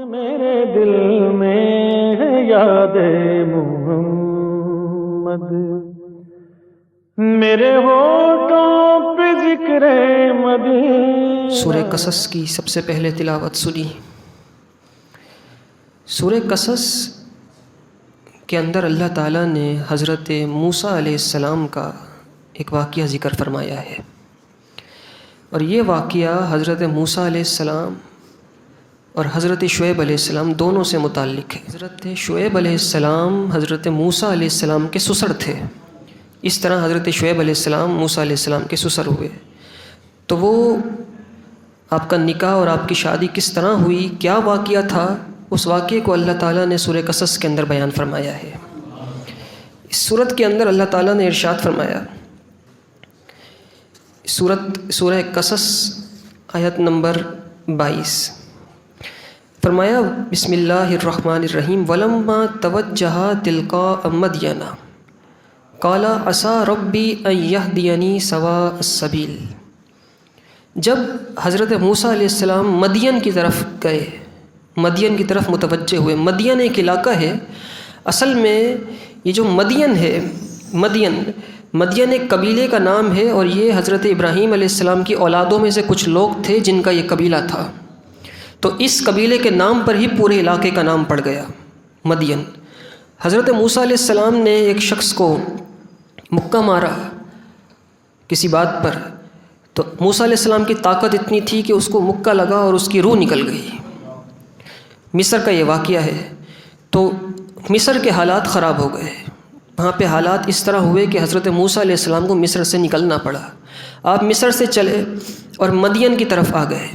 میرے دل میں ہے یاد محمد، میرے ہونٹوں پہ ذکر مدینہ۔ سورہ قصص کی سب سے پہلے تلاوت سنی۔ سورہ قصص کے اندر اللہ تعالیٰ نے حضرت موسیٰ علیہ السلام کا ایک واقعہ ذکر فرمایا ہے، اور یہ واقعہ حضرت موسیٰ علیہ السلام اور حضرت شعیب علیہ السلام دونوں سے متعلق ہے۔ حضرت شعیب علیہ السلام حضرت موسیٰ علیہ السلام کے سسر تھے، اس طرح حضرت شعیب علیہ السلام موسیٰ علیہ السلام کے سسر ہوئے۔ تو وہ آپ کا نکاح اور آپ کی شادی کس طرح ہوئی، کیا واقعہ تھا، اس واقعے کو اللہ تعالیٰ نے سورہ قصص کے اندر بیان فرمایا ہے۔ اس سورت کے اندر اللہ تعالیٰ نے ارشاد فرمایا، سورہ قصص آیت نمبر 22، فرمایا بسم اللہ الرحمن الرحیم وَلَمَّا تَوَجَّهَ تِلْقَاءَ مَدْيَنَ قَالَ عَسَىٰ رَبِّي أَن يَهْدِيَنِي سَوَاءَ السَّبِيلِ۔ جب حضرت موسیٰ علیہ السلام مدین کی طرف گئے، مدین کی طرف متوجہ ہوئے۔ مدین ایک علاقہ ہے، اصل میں یہ جو مدین ہے، مدین ایک قبیلے کا نام ہے، اور یہ حضرت ابراہیم علیہ السلام کی اولادوں میں سے کچھ لوگ تھے جن کا یہ قبیلہ تھا، تو اس قبیلے کے نام پر ہی پورے علاقے کا نام پڑ گیا مدین۔ حضرت موسیٰ علیہ السلام نے ایک شخص کو مکہ مارا کسی بات پر، تو موسیٰ علیہ السلام کی طاقت اتنی تھی کہ اس کو مکہ لگا اور اس کی روح نکل گئی۔ مصر کا یہ واقعہ ہے۔ تو مصر کے حالات خراب ہو گئے، وہاں پہ حالات اس طرح ہوئے کہ حضرت موسیٰ علیہ السلام کو مصر سے نکلنا پڑا۔ آپ مصر سے چلے اور مدین کی طرف آ گئے۔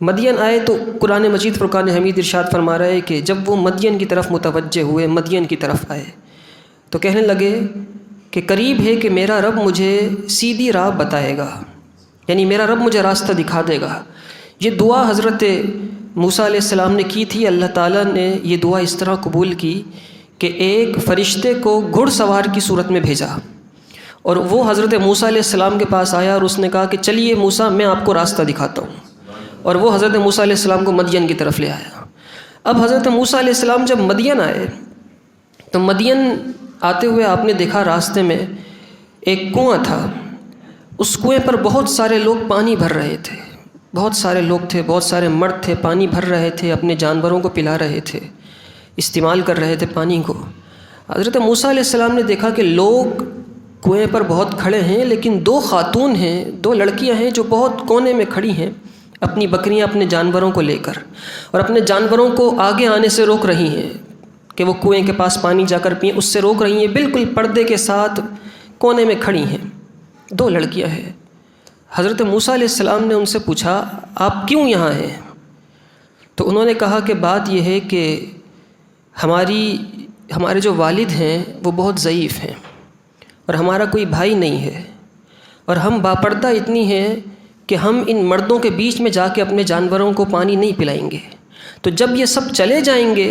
مدین آئے تو قرآن مجید فرقان حمید ارشاد فرما رہا ہے کہ جب وہ مدین کی طرف متوجہ ہوئے، مدین کی طرف آئے، تو کہنے لگے کہ قریب ہے کہ میرا رب مجھے سیدھی راہ بتائے گا، یعنی میرا رب مجھے راستہ دکھا دے گا۔ یہ دعا حضرت موسیٰ علیہ السلام نے کی تھی۔ اللہ تعالیٰ نے یہ دعا اس طرح قبول کی کہ ایک فرشتے کو گھڑ سوار کی صورت میں بھیجا، اور وہ حضرت موسیٰ علیہ السلام کے پاس آیا اور اس نے کہا کہ چلیے موسیٰ، میں آپ کو راستہ دکھاتا ہوں، اور وہ حضرت موسیٰ علیہ السلام کو مدین کی طرف لے آیا۔ اب حضرت موسیٰ علیہ السلام جب مدین آئے تو مدین آتے ہوئے آپ نے دیکھا راستے میں ایک کنواں تھا، اس کنویں پر بہت سارے لوگ پانی بھر رہے تھے، بہت سارے لوگ تھے، بہت سارے مرد تھے، پانی بھر رہے تھے، اپنے جانوروں کو پلا رہے تھے، استعمال کر رہے تھے پانی کو۔ حضرت موسیٰ علیہ السلام نے دیکھا کہ لوگ کنویں پر بہت کھڑے ہیں، لیکن دو خاتون ہیں، دو لڑکیاں ہیں جو بہت کونے میں کھڑی ہیں، اپنی بکریاں اپنے جانوروں کو لے کر، اور اپنے جانوروں کو آگے آنے سے روک رہی ہیں کہ وہ کنویں کے پاس پانی جا کر پئیں، اس سے روک رہی ہیں، بالکل پردے کے ساتھ کونے میں کھڑی ہیں، دو لڑکیاں ہیں۔ حضرت موسیٰ علیہ السلام نے ان سے پوچھا آپ کیوں یہاں ہیں؟ تو انہوں نے کہا کہ بات یہ ہے کہ ہمارے جو والد ہیں وہ بہت ضعیف ہیں، اور ہمارا کوئی بھائی نہیں ہے، اور ہم باپردہ اتنی ہیں کہ ہم ان مردوں کے بیچ میں جا کے اپنے جانوروں کو پانی نہیں پلائیں گے، تو جب یہ سب چلے جائیں گے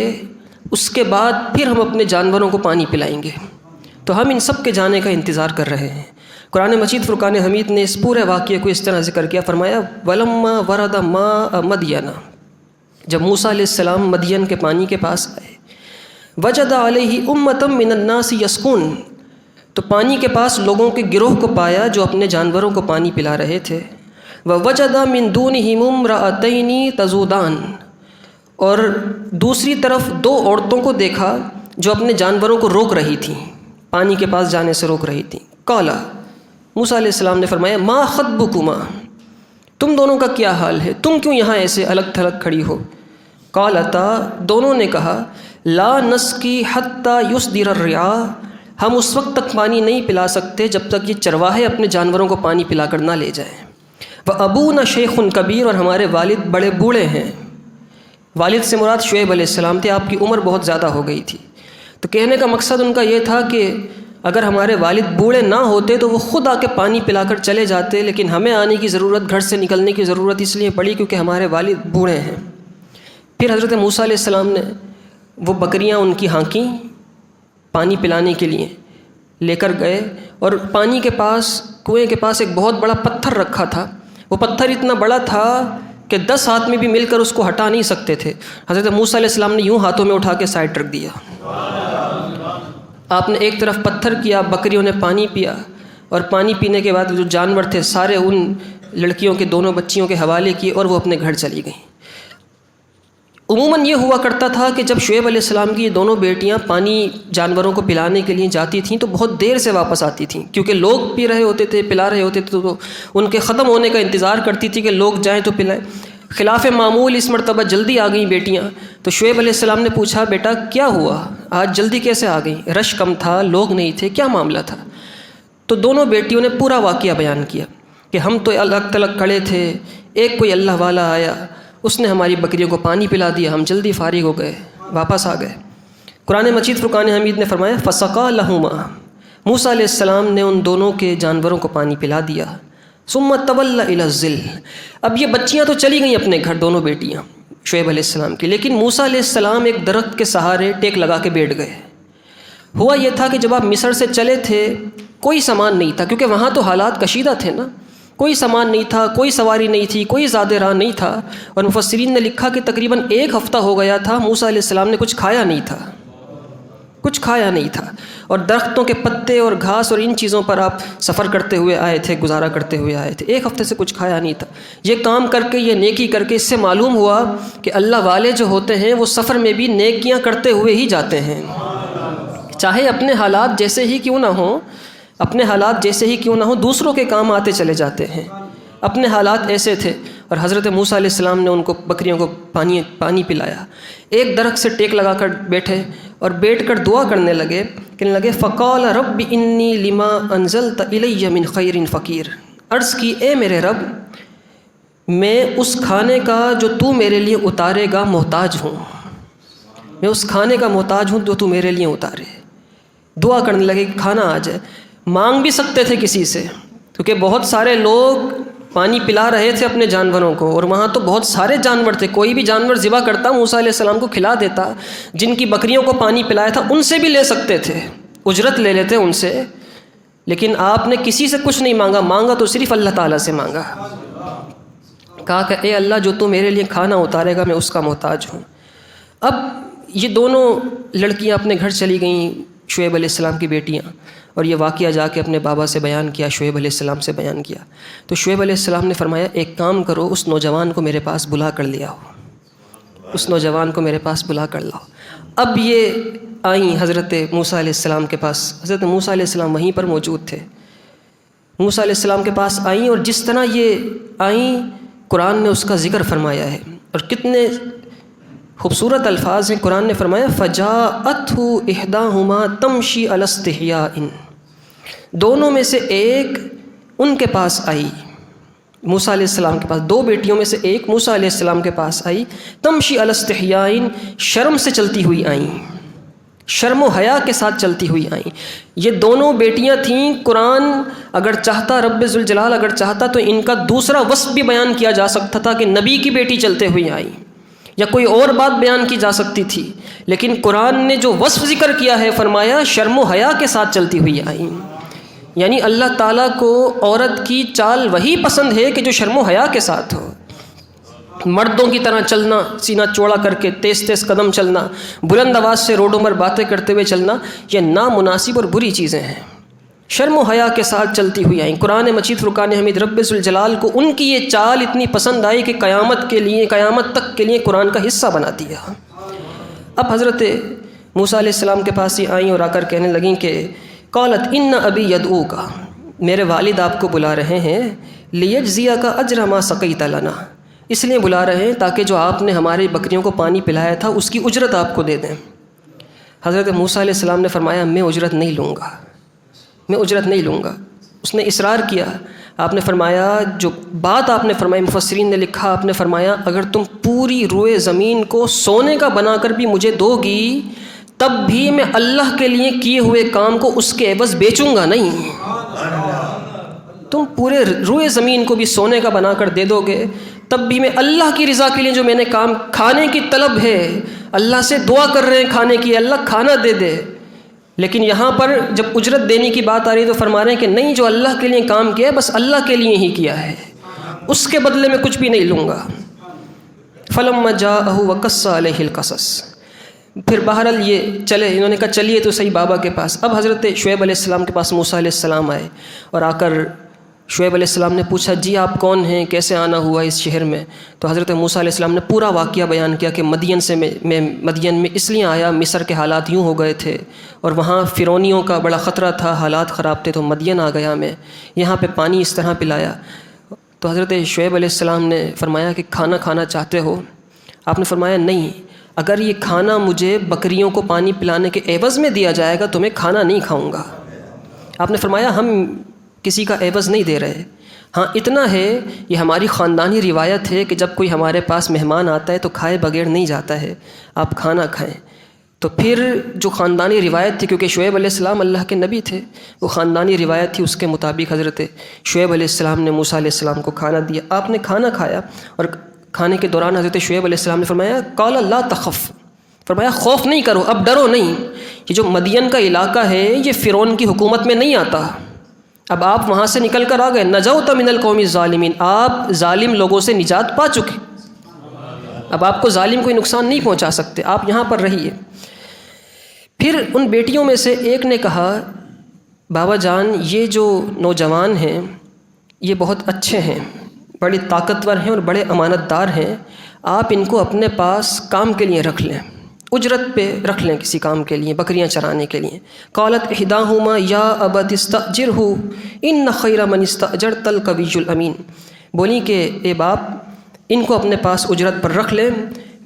اس کے بعد پھر ہم اپنے جانوروں کو پانی پلائیں گے، تو ہم ان سب کے جانے کا انتظار کر رہے ہیں۔ قرآن مجید فرقان حمید نے اس پورے واقعے کو اس طرح ذکر کیا، فرمایا وَلَمَّا وَرَدَ مَاءَ مَدْيَنَ، جب موسیٰ علیہ السلام مدین کے پانی کے پاس آئے، وَجَدَ عَلَيْهِ أُمَّةً مِّنَ النَّاسِ يَسْقُونَ، تو پانی کے پاس لوگوں کے گروہ کو پایا جو اپنے جانوروں کو پانی پلا رہے تھے۔ وَوَجَدَ مِن دُونِهِمُ امْرَأَتَيْنِ تَذُودَانِ، اور دوسری طرف دو عورتوں کو دیکھا جو اپنے جانوروں کو روک رہی تھیں، پانی کے پاس جانے سے روک رہی تھیں۔ قَالَ، موسیٰ علیہ السلام نے فرمایا مَا خَطْبُكُمَا، تم دونوں کا کیا حال ہے، تم کیوں یہاں ایسے الگ تھلگ کھڑی ہو؟ قَالَتَا، دونوں نے کہا لَا نَسْقِي حَتَّى يُصْدِرَ الرِّعَاءُ، ہم اس وقت تک پانی نہیں پلا سکتے جب تک یہ چرواہے اپنے جانوروں کو پانی پلا کر نہ لے جائیں۔ وَأَبُونَا شَيْخٌ كَبِيرٌ، اور ہمارے والد بڑے بوڑھے ہیں۔ والد سے مراد شعیب علیہ السلام تھے، آپ کی عمر بہت زیادہ ہو گئی تھی۔ تو کہنے کا مقصد ان کا یہ تھا کہ اگر ہمارے والد بوڑھے نہ ہوتے تو وہ خود آ کے پانی پلا کر چلے جاتے، لیکن ہمیں آنے کی ضرورت، گھر سے نکلنے کی ضرورت اس لیے پڑی کیونکہ ہمارے والد بوڑھے ہیں۔ پھر حضرت موسیٰ علیہ السلام نے وہ بکریاں ان کی ہانکیں پانی پلانے کے لیے لے کر گئے، اور پانی کے پاس، کنویں کے پاس ایک بہت بڑا پتھر رکھا تھا، وہ پتھر اتنا بڑا تھا کہ 10 آدمی بھی مل کر اس کو ہٹا نہیں سکتے تھے۔ حضرت موسیٰ علیہ السلام نے یوں ہاتھوں میں اٹھا کے سائڈ رکھ دیا۔ آپ نے ایک طرف پتھر کیا، بکریوں نے پانی پیا، اور پانی پینے کے بعد جو جانور تھے سارے ان لڑکیوں کے دونوں بچیوں کے حوالے کیے اور وہ اپنے گھر چلی گئیں۔ عموماً یہ ہوا کرتا تھا کہ جب شعیب علیہ السلام کی یہ دونوں بیٹیاں پانی جانوروں کو پلانے کے لیے جاتی تھیں تو بہت دیر سے واپس آتی تھیں، کیونکہ لوگ پی رہے ہوتے تھے، پلا رہے ہوتے تھے، تو ان کے ختم ہونے کا انتظار کرتی تھی کہ لوگ جائیں تو پلائیں۔ خلاف معمول اس مرتبہ جلدی آ گئیں بیٹیاں، تو شعیب علیہ السلام نے پوچھا بیٹا کیا ہوا، آج جلدی کیسے آ گئیں؟ رش کم تھا، لوگ نہیں تھے، کیا معاملہ تھا؟ تو دونوں بیٹیوں نے پورا واقعہ بیان کیا کہ ہم تو الگ تلگ کھڑے تھے، ایک کوئی اللہ والا آیا، اس نے ہماری بکریوں کو پانی پلا دیا، ہم جلدی فارغ ہو گئے، واپس آ گئے۔ قرآن مجید فرقان حمید نے فرمایا فَسَقَىٰ لَهُمَا، موسیٰ علیہ السلام نے ان دونوں کے جانوروں کو پانی پلا دیا۔ ثُمَّ تَوَلَّ إِلَى الظِّلِّ، اب یہ بچیاں تو چلی گئیں اپنے گھر، دونوں بیٹیاں شعیب علیہ السلام کی، لیکن موسیٰ علیہ السلام ایک درخت کے سہارے ٹیک لگا کے بیٹھ گئے۔ ہوا یہ تھا کہ جب آپ مصر سے چلے تھے کوئی سامان نہیں تھا، کیونکہ وہاں تو حالات کشیدہ تھے نا، کوئی سامان نہیں تھا، کوئی سواری نہیں تھی، کوئی زیادہ راہ نہیں تھا، اور مفسرین نے لکھا کہ تقریباً 1 ہفتہ ہو گیا تھا موسیٰ علیہ السلام نے کچھ کھایا نہیں تھا، اور درختوں کے پتے اور گھاس اور ان چیزوں پر آپ سفر کرتے ہوئے آئے تھے، گزارا کرتے ہوئے آئے تھے، 1 ہفتے سے کچھ کھایا نہیں تھا۔ یہ کام کر کے، یہ نیکی کر کے اس سے معلوم ہوا کہ اللہ والے جو ہوتے ہیں وہ سفر میں بھی نیکیاں کرتے ہوئے ہی جاتے ہیں، چاہے اپنے حالات جیسے ہی کیوں نہ ہوں، دوسروں کے کام آتے چلے جاتے ہیں۔ اپنے حالات ایسے تھے، اور حضرت موسیٰ علیہ السلام نے ان کو بکریوں کو پانی پلایا۔ ایک درخت سے ٹیک لگا کر بیٹھے اور بیٹھ کر دعا کرنے لگے، کہنے لگے فقال رب انی لما انزلت الی من خیر فقیر، عرض کی اے میرے رب میں اس کھانے کا جو تو میرے لیے اتارے گا محتاج ہوں، میں اس کھانے کا محتاج ہوں جو تو میرے لیے اتارے۔ دعا کرنے لگے کہ کھانا آ جائے۔ مانگ بھی سکتے تھے کسی سے، کیونکہ بہت سارے لوگ پانی پلا رہے تھے اپنے جانوروں کو، اور وہاں تو بہت سارے جانور تھے، کوئی بھی جانور ذبح کرتا موسیٰ علیہ السلام کو کھلا دیتا، جن کی بکریوں کو پانی پلایا تھا ان سے بھی لے سکتے تھے، اجرت لے لیتے ان سے، لیکن آپ نے کسی سے کچھ نہیں مانگا تو صرف اللہ تعالیٰ سے مانگا۔ کہا کہ اے اللہ جو تو میرے لیے کھانا اتارے گا میں اس کا محتاج ہوں۔ اب یہ دونوں لڑکیاں اپنے گھر چلی گئیں، شعیب علیہ السلام کی بیٹیاں، اور یہ واقعہ جا کے اپنے بابا سے بیان کیا، شعیب علیہ السلام سے بیان کیا۔ تو شعیب علیہ السلام نے فرمایا ایک کام کرو، اس نوجوان کو میرے پاس بلا کر لے آؤ، اس نوجوان کو میرے پاس بلا کر لاؤ۔ اب یہ آئیں حضرت موسیٰ علیہ السلام کے پاس، حضرت موسیٰ علیہ السلام وہیں پر موجود تھے۔ موسیٰ علیہ السلام کے پاس آئیں، اور جس طرح یہ آئیں قرآن نے اس کا ذکر فرمایا ہے، اور کتنے خوبصورت الفاظ ہیں۔ قرآن نے فرمایا فَجَاءَتْهُ إِحْدَاهُمَا تَمْشِي عَلَى اسْتِحْيَاءٍ، دونوں میں سے ایک ان کے پاس آئی، موسیٰ علیہ السلام کے پاس، 2 بیٹیوں میں سے ایک موسیٰ علیہ السلام کے پاس آئی، تمشی علی استحیاء، شرم سے چلتی ہوئی آئیں، شرم و حیا کے ساتھ چلتی ہوئی آئیں۔ یہ دونوں بیٹیاں تھیں، قرآن اگر چاہتا، رب ذوالجلال اگر چاہتا تو ان کا دوسرا وصف بھی بیان کیا جا سکتا تھا کہ نبی کی بیٹی چلتے ہوئی آئیں، یا کوئی اور بات بیان کی جا سکتی تھی، لیکن قرآن نے جو وصف ذکر کیا ہے فرمایا شرم و حیا کے ساتھ چلتی ہوئی آئیں۔ یعنی اللہ تعالیٰ کو عورت کی چال وہی پسند ہے کہ جو شرم و حیا کے ساتھ ہو۔ مردوں کی طرح چلنا، سینہ چوڑا کر کے تیز تیز قدم چلنا، بلند آواز سے روڈوں پر باتیں کرتے ہوئے چلنا، یہ نامناسب اور بری چیزیں ہیں۔ شرم و حیا کے ساتھ چلتی ہوئی آئیں۔ قرآن مجید فرقان حمید رب ذوالجلال کو ان کی یہ چال اتنی پسند آئی کہ قیامت تک کے لیے قرآن کا حصہ بنا دیا۔ اب حضرت موسیٰ علیہ السلام کے پاس ہی آئیں اور آ کر کہنے لگیں کہ قالت ان ابی یدعوک، میرے والد آپ کو بلا رہے ہیں، لیجزیک اجر ما سقیت لنا، اس لیے بلا رہے ہیں تاکہ جو آپ نے ہماری بکریوں کو پانی پلایا تھا اس کی اجرت آپ کو دے دیں۔ حضرت موسیٰ علیہ السلام نے فرمایا میں اجرت نہیں لوں گا، میں اجرت نہیں لوں گا۔ اس نے اصرار کیا، آپ نے فرمایا جو بات آپ نے فرمائی، مفسرین نے لکھا آپ نے فرمایا اگر تم پوری روئے زمین کو سونے کا بنا کر بھی مجھے دو گی تب بھی میں اللہ کے لیے کیے ہوئے کام کو اس کے عوض بیچوں گا نہیں۔ تم پورے روئے زمین کو بھی سونے کا بنا کر دے دو گے تب بھی میں اللہ کی رضا کے لیے جو میں نے کام، کھانے کی طلب ہے، اللہ سے دعا کر رہے ہیں کھانے کی، اللہ کھانا دے دے، لیکن یہاں پر جب اجرت دینے کی بات آ رہی ہے تو فرما رہے ہیں کہ نہیں، جو اللہ کے لیے کام کیا ہے بس اللہ کے لیے ہی کیا ہے، اس کے بدلے میں کچھ بھی نہیں لوں گا۔ فلما جاءہ وقص علیہ القصص، پھر بہرحال یہ چلے، انہوں نے کہا چلیے تو صحیح بابا کے پاس۔ اب حضرت شعیب علیہ السلام کے پاس موسیٰ علیہ السلام آئے اور آ کر شعیب علیہ السلام نے پوچھا جی آپ کون ہیں، کیسے آنا ہوا اس شہر میں؟ تو حضرت موسیٰ علیہ السلام نے پورا واقعہ بیان کیا کہ مدین سے میں مدین میں اس لیے آیا، مصر کے حالات یوں ہو گئے تھے اور وہاں فرعونیوں کا بڑا خطرہ تھا، حالات خراب تھے، تو مدین آ گیا میں، یہاں پہ پانی اس طرح پلایا۔ تو حضرت شعیب علیہ السلام نے فرمایا کہ کھانا کھانا چاہتے ہو؟ آپ نے فرمایا نہیں، اگر یہ کھانا مجھے بکریوں کو پانی پلانے کے عوض میں دیا جائے گا تو میں کھانا نہیں کھاؤں گا۔ آپ نے فرمایا ہم کسی کا عوض نہیں دے رہے، ہاں اتنا ہے یہ ہماری خاندانی روایت ہے کہ جب کوئی ہمارے پاس مہمان آتا ہے تو کھائے بغیر نہیں جاتا ہے، آپ کھانا کھائیں۔ تو پھر جو خاندانی روایت تھی، کیونکہ شعیب علیہ السلام اللہ کے نبی تھے، وہ خاندانی روایت تھی، اس کے مطابق حضرت شعیب علیہ السلام نے موسیٰ علیہ السلام کو کھانا دیا۔ آپ نے کھانا کھایا اور کھانے کے دوران حضرت شعیب علیہ السلام نے فرمایا قال لا تخف، فرمایا خوف نہیں کرو، اب ڈرو نہیں، یہ جو مدین کا علاقہ ہے یہ فرعون کی حکومت میں نہیں آتا، اب آپ وہاں سے نکل کر آ گئے، نجوت من القوم الظالمین، آپ ظالم لوگوں سے نجات پا چکے، اب آپ کو ظالم کوئی نقصان نہیں پہنچا سکتے، آپ یہاں پر رہیے۔ پھر ان بیٹیوں میں سے ایک نے کہا بابا جان یہ جو نوجوان ہیں یہ بہت اچھے ہیں، بڑی طاقتور ہیں اور بڑے امانت دار ہیں، آپ ان کو اپنے پاس کام کے لیے رکھ لیں، اجرت پہ رکھ لیں کسی کام کے لیے، بکریاں چرانے کے لیے۔ قالت احداہما یا ابت استاجرہ ان خیر من استاجرت القوی الامین، بولی کہ اے باپ ان کو اپنے پاس اجرت پر رکھ لیں،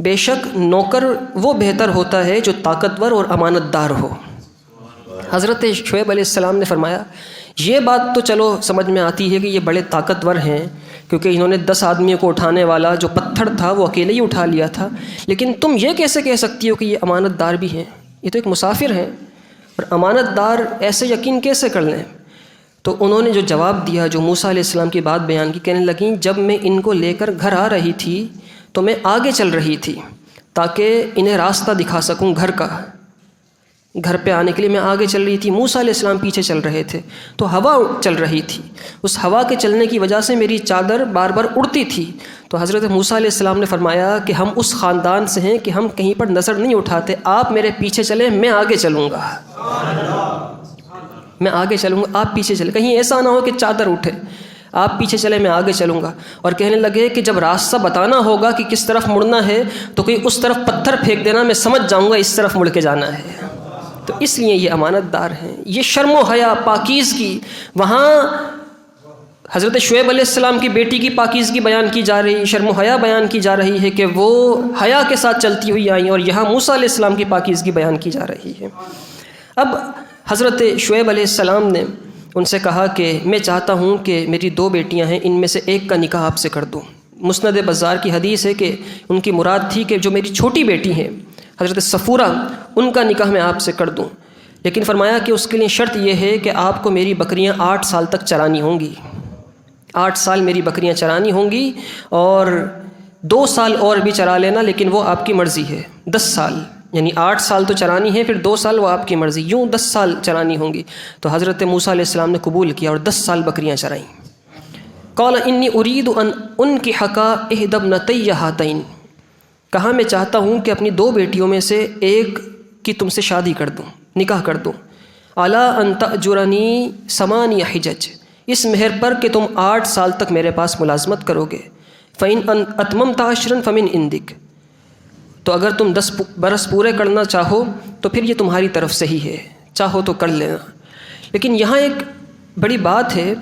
بے شک نوکر وہ بہتر ہوتا ہے جو طاقتور اور امانت دار ہو۔ حضرت شعیب علیہ السلام نے فرمایا یہ بات تو چلو سمجھ میں آتی ہے کہ یہ بڑے طاقتور ہیں، کیونکہ انہوں نے 10 آدمیوں کو اٹھانے والا جو پتھر تھا وہ اکیلے ہی اٹھا لیا تھا، لیکن تم یہ کیسے کہہ سکتی ہو کہ یہ امانت دار بھی ہیں؟ یہ تو ایک مسافر ہیں، اور امانت دار ایسے یقین کیسے کر لیں؟ تو انہوں نے جو جواب دیا، جو موسیٰ علیہ السلام کی بات بیان کی، کہنے لگیں جب میں ان کو لے کر گھر آ رہی تھی تو میں آگے چل رہی تھی تاکہ انہیں راستہ دکھا سکوں گھر کا، گھر پہ آنے کے لیے میں آگے چل رہی تھی، موسیٰ علیہ السلام پیچھے چل رہے تھے، تو ہوا چل رہی تھی، اس ہوا کے چلنے کی وجہ سے میری چادر بار بار اڑتی تھی۔ تو حضرت موسیٰ علیہ السلام نے فرمایا کہ ہم اس خاندان سے ہیں کہ ہم کہیں پر نظر نہیں اٹھاتے، آپ میرے پیچھے چلیں میں آگے چلوں گا، میں آگے چلوں گا، آپ پیچھے چلیں، کہیں ایسا نہ ہو کہ چادر اٹھے، آپ پیچھے چلیں میں آگے چلوں گا۔ اور کہنے لگے کہ جب راستہ بتانا ہوگا کہ کس طرف مڑنا ہے تو کوئی اس طرف پتھر پھینک دینا، میں سمجھ جاؤں گا اس طرف مڑ کے جانا ہے۔ تو اس لیے یہ امانت دار ہیں، یہ شرم و حیا پاکیزگی، وہاں حضرت شعیب علیہ السلام کی بیٹی کی پاکیزگی بیان کی جا رہی، شرم و حیا بیان کی جا رہی ہے کہ وہ حیا کے ساتھ چلتی ہوئی آئیں، اور یہاں موسیٰ علیہ السلام کی پاکیزگی بیان کی جا رہی ہے۔ اب حضرت شعیب علیہ السلام نے ان سے کہا کہ میں چاہتا ہوں کہ میری 2 بیٹیاں ہیں، ان میں سے ایک کا نکاح آپ سے کر دوں۔ مسند بزار کی حدیث ہے کہ ان کی مراد تھی کہ جو میری چھوٹی بیٹی ہیں حضرت صفورہ، ان کا نکاح میں آپ سے کر دوں، لیکن فرمایا کہ اس کے لیے شرط یہ ہے کہ آپ کو میری بکریاں 8 سال تک چرانی ہوں گی، 8 سال میری بکریاں چرانی ہوں گی، اور 2 سال اور بھی چرا لینا، لیکن وہ آپ کی مرضی ہے، 10 سال، یعنی 8 سال تو چرانی ہے، پھر 2 سال وہ آپ کی مرضی، یوں 10 سال چرانی ہوں گی۔ تو حضرت موسیٰ علیہ السلام نے قبول کیا اور 10 سال بکریاں چرائیں۔ قال انی ارید ان انکحک احدی ابنتی ہاتین، کہا میں چاہتا ہوں کہ اپنی 2 بیٹیوں میں سے ایک کی تم سے شادی کر دوں، نکاح کر دوں۔ الا ان تأجرنی 8 حجج، اس مہر پر کہ تم 8 سال تک میرے پاس ملازمت کرو گے۔ فإن اتممت 10 فمن عندک، تو اگر تم 10 برس پورے کرنا چاہو تو پھر یہ تمہاری طرف سے ہی ہے، چاہو تو کر لینا۔ لیکن یہاں ایک بڑی بات ہے،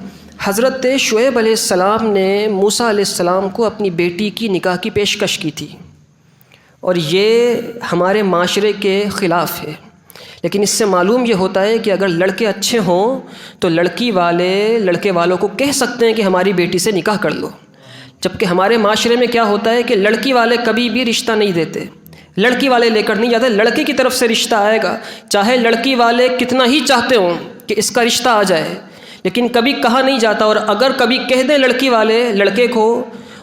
حضرت شعیب علیہ السلام نے موسیٰ علیہ السلام کو اپنی بیٹی کی نکاح کی پیشکش کی تھی، اور یہ ہمارے معاشرے کے خلاف ہے، لیکن اس سے معلوم یہ ہوتا ہے کہ اگر لڑکے اچھے ہوں تو لڑکی والے لڑکے والوں کو کہہ سکتے ہیں کہ ہماری بیٹی سے نکاح کر لو، جبکہ ہمارے معاشرے میں کیا ہوتا ہے کہ لڑکی والے کبھی بھی رشتہ نہیں دیتے، لڑکی والے لے کر نہیں جاتے، لڑکی کی طرف سے رشتہ آئے گا، چاہے لڑکی والے کتنا ہی چاہتے ہوں کہ اس کا رشتہ آ جائے، لیکن کبھی کہا نہیں جاتا، اور اگر کبھی کہہ دیں لڑکی والے لڑکے کو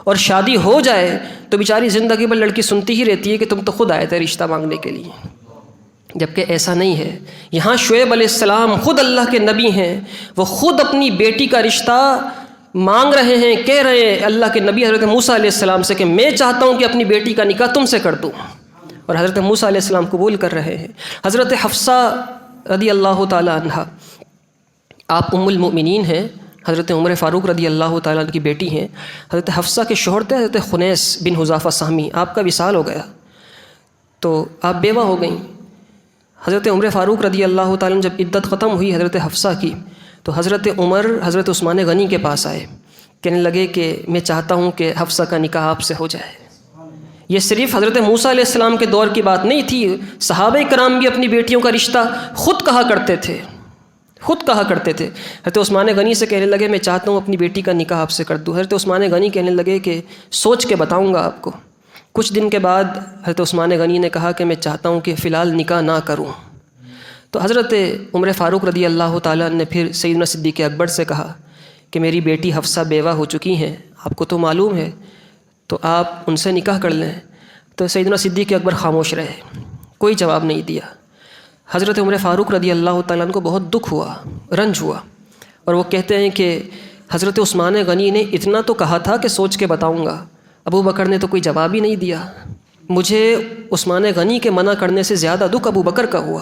اور شادی ہو جائے تو بیچاری زندگی بھر لڑکی سنتی ہی رہتی ہے کہ تم تو خود آئے تھے رشتہ مانگنے کے لیے، جبکہ ایسا نہیں ہے۔ یہاں شعیب علیہ السلام خود اللہ کے نبی ہیں، وہ خود اپنی بیٹی کا رشتہ مانگ رہے ہیں، کہہ رہے ہیں اللہ کے نبی حضرت موسیٰ علیہ السلام سے کہ میں چاہتا ہوں کہ اپنی بیٹی کا نکاح تم سے کر دوں، اور حضرت موسیٰ علیہ السلام قبول کر رہے ہیں۔ حضرت حفصہ رضی اللہ تعالی عنہ، آپ ام المؤمنین ہیں، حضرت عمر فاروق رضی اللہ تعالیٰ عنہ کی بیٹی ہیں۔ حضرت حفصہ کے شوہر تھے حضرت خنیس بن حذافہ سہمی، آپ کا وصال ہو گیا تو آپ بیوہ ہو گئیں۔ حضرت عمر فاروق رضی اللہ تعالیٰ عنہ جب عدت ختم ہوئی حضرت حفصہ کی تو حضرت عمر حضرت عثمان غنی کے پاس آئے، کہنے لگے کہ میں چاہتا ہوں کہ حفصہ کا نکاح آپ سے ہو جائے۔ یہ صرف حضرت موسیٰ علیہ السلام کے دور کی بات نہیں تھی، صحابہ کرام بھی اپنی بیٹیوں کا رشتہ خود کہا کرتے تھے، خود کہا کرتے تھے۔ حضرت عثمان غنی سے کہنے لگے میں چاہتا ہوں اپنی بیٹی کا نکاح آپ سے کر دوں۔ حضرت عثمان غنی کہنے لگے کہ سوچ کے بتاؤں گا آپ کو۔ کچھ دن کے بعد حضرت عثمان غنی نے کہا کہ میں چاہتا ہوں کہ فی الحال نکاح نہ کروں۔ تو حضرت عمر فاروق رضی اللہ تعالیٰ نے پھر سیدنا صدیق اکبر سے کہا کہ میری بیٹی حفصہ بیوہ ہو چکی ہیں، آپ کو تو معلوم ہے، تو آپ ان سے نکاح کر لیں۔ تو سیدنا صدیق اکبر خاموش رہے، کوئی جواب نہیں دیا۔ حضرت عمر فاروق رضی اللہ تعالیٰ عنہ کو بہت دکھ ہوا، رنج ہوا، اور وہ کہتے ہیں کہ حضرت عثمان غنی نے اتنا تو کہا تھا کہ سوچ کے بتاؤں گا، ابو بکر نے تو کوئی جواب ہی نہیں دیا۔ مجھے عثمان غنی کے منع کرنے سے زیادہ دکھ ابو بکر کا ہوا۔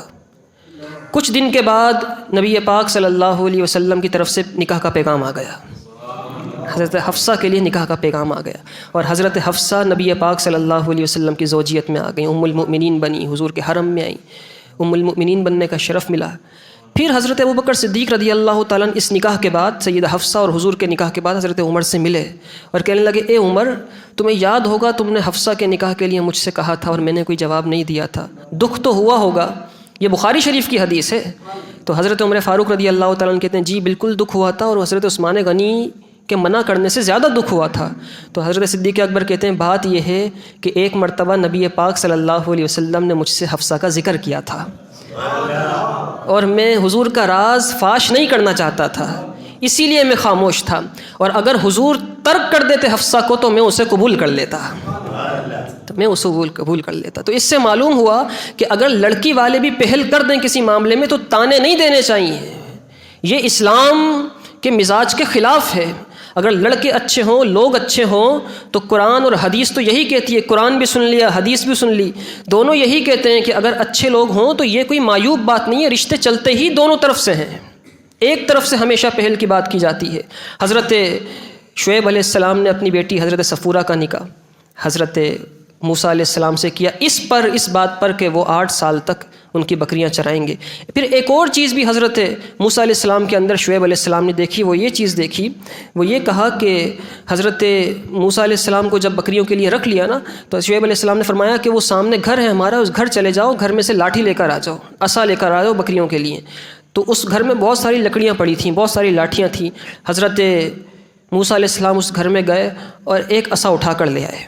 کچھ دن کے بعد نبی پاک صلی اللہ علیہ وسلم کی طرف سے نکاح کا پیغام آ گیا، حضرت حفصہ کے لیے نکاح کا پیغام آ گیا، اور حضرت حفصہ نبی پاک صلی اللہ علیہ وسلم کی زوجیت میں آ گئیں، ام المؤمنین بنی، حضور کے حرم میں آئیں، ام المؤمنین بننے کا شرف ملا۔ پھر حضرت ابوبکر صدیق رضی اللہ تعالیٰ عنہ اس نکاح کے بعد، سیدہ حفصہ اور حضور کے نکاح کے بعد حضرت عمر سے ملے اور کہنے لگے اے عمر، تمہیں یاد ہوگا تم نے حفصہ کے نکاح کے لیے مجھ سے کہا تھا اور میں نے کوئی جواب نہیں دیا تھا، دکھ تو ہوا ہوگا، یہ بخاری شریف کی حدیث ہے۔ تو حضرت عمر فاروق رضی اللہ تعالیٰ عنہ کہتے ہیں جی بالکل دکھ ہوا تھا، اور حضرت عثمان غنی کے منع کرنے سے زیادہ دکھ ہوا تھا۔ تو حضرت صدیق اکبر کہتے ہیں بات یہ ہے کہ ایک مرتبہ نبی پاک صلی اللہ علیہ وسلم نے مجھ سے حفصہ کا ذکر کیا تھا، اور میں حضور کا راز فاش نہیں کرنا چاہتا تھا، اسی لیے میں خاموش تھا، اور اگر حضور ترک کر دیتے حفصہ کو تو میں اسے قبول کر لیتا، قبول کر لیتا۔ تو اس سے معلوم ہوا کہ اگر لڑکی والے بھی پہل کر دیں کسی معاملے میں تو تانے نہیں دینے چاہیے، یہ اسلام کے مزاج کے خلاف ہے۔ اگر لڑکے اچھے ہوں، لوگ اچھے ہوں تو قرآن اور حدیث تو یہی کہتی ہے، قرآن بھی سن لیا، حدیث بھی سن لی، دونوں یہی کہتے ہیں کہ اگر اچھے لوگ ہوں تو یہ کوئی معیوب بات نہیں ہے، رشتے چلتے ہی دونوں طرف سے ہیں، ایک طرف سے ہمیشہ پہل کی بات کی جاتی ہے۔ حضرت شعیب علیہ السلام نے اپنی بیٹی حضرت صفورہ کا نکاح حضرت موسیٰ علیہ السلام سے کیا، اس بات پر کہ وہ 8 سال تک ان کی بکریاں چرائیں گے۔ پھر ایک اور چیز بھی حضرت موسیٰ علیہ السلام کے اندر شعیب علیہ السلام نے دیکھی، وہ یہ چیز دیکھی، وہ یہ کہا کہ حضرت موسیٰ علیہ السلام کو جب بکریوں کے لیے رکھ لیا نا تو شعیب علیہ السلام نے فرمایا کہ وہ سامنے گھر ہے ہمارا، اس گھر چلے جاؤ، گھر میں سے لاٹھی لے کر آ جاؤ، عصا لے کر آ جاؤ بکریوں کے لیے۔ تو اس گھر میں بہت ساری لکڑیاں پڑی تھیں، بہت ساری لاٹھیاں تھیں۔ حضرت موسیٰ علیہ السلام اس گھر میں گئے اور ایک عصا اٹھا کر لے آئے،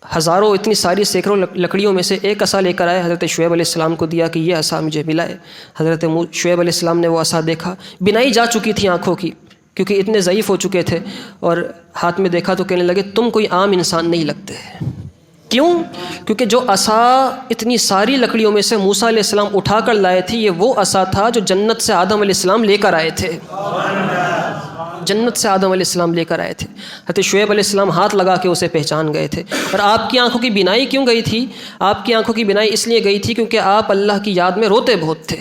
ہزاروں اتنی ساری سینکڑوں لکڑیوں میں سے ایک عصا لے کر آئے، حضرت شعیب علیہ السلام کو دیا کہ یہ عصا مجھے ملا ہے۔ حضرت شعیب علیہ السلام نے وہ عصا دیکھا، بینائی جا چکی تھی آنکھوں کی کیونکہ اتنے ضعیف ہو چکے تھے، اور ہاتھ میں دیکھا تو کہنے لگے تم کوئی عام انسان نہیں لگتے۔ کیوں؟ کیونکہ جو عصا اتنی ساری لکڑیوں میں سے موسیٰ علیہ السلام اٹھا کر لائے تھے یہ وہ عصا تھا جو جنت سے آدم علیہ السلام لے کر آئے تھے، جنت سے آدم علیہ السلام لے کر آئے تھے۔ حضرت شعیب علیہ السلام ہاتھ لگا کے اسے پہچان گئے تھے۔ اور آپ کی آنکھوں کی بینائی کیوں گئی تھی؟ آپ کی آنکھوں کی بینائی اس لیے گئی تھی کیونکہ آپ اللہ کی یاد میں روتے بہت تھے،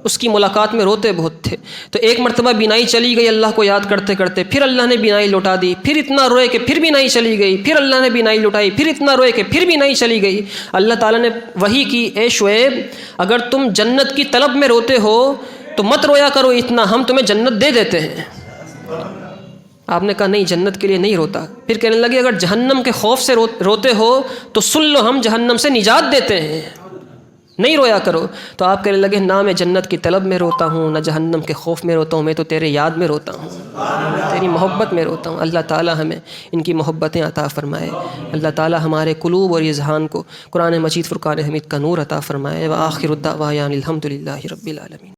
اس کی ملاقات میں روتے بہت تھے۔ تو ایک مرتبہ بینائی چلی گئی اللہ کو یاد کرتے کرتے، پھر اللہ نے بینائی لوٹا دی، پھر اتنا روئے کہ پھر بینائی چلی گئی، پھر اللہ نے بینائی لوٹائی، پھر اتنا روئے کہ پھر بینائی چلی گئی۔ اللہ تعالیٰ نے وحی کی اے شعیب اگر تم جنت کی طلب میں روتے ہو تو مت رویا کرو اتنا، ہم تمہیں جنت دے دیتے ہیں۔ آپ نے کہا نہیں جنت کے لیے نہیں روتا۔ پھر کہنے لگے اگر جہنم کے خوف سے روتے ہو تو سن لو ہم جہنم سے نجات دیتے ہیں، نہیں رویا کرو۔ تو آپ کہنے لگے نہ میں جنت کی طلب میں روتا ہوں نہ جہنم کے خوف میں روتا ہوں، میں تو تیرے یاد میں روتا ہوں، تیری محبت میں روتا ہوں۔ اللہ تعالیٰ ہمیں ان کی محبتیں عطا فرمائے، اللہ تعالیٰ ہمارے قلوب اور اذہان کو قرآن مجید فرقان حمید کا نور عطا فرمائے۔ وآخر الدعوانا الحمد للہ رب العالمین۔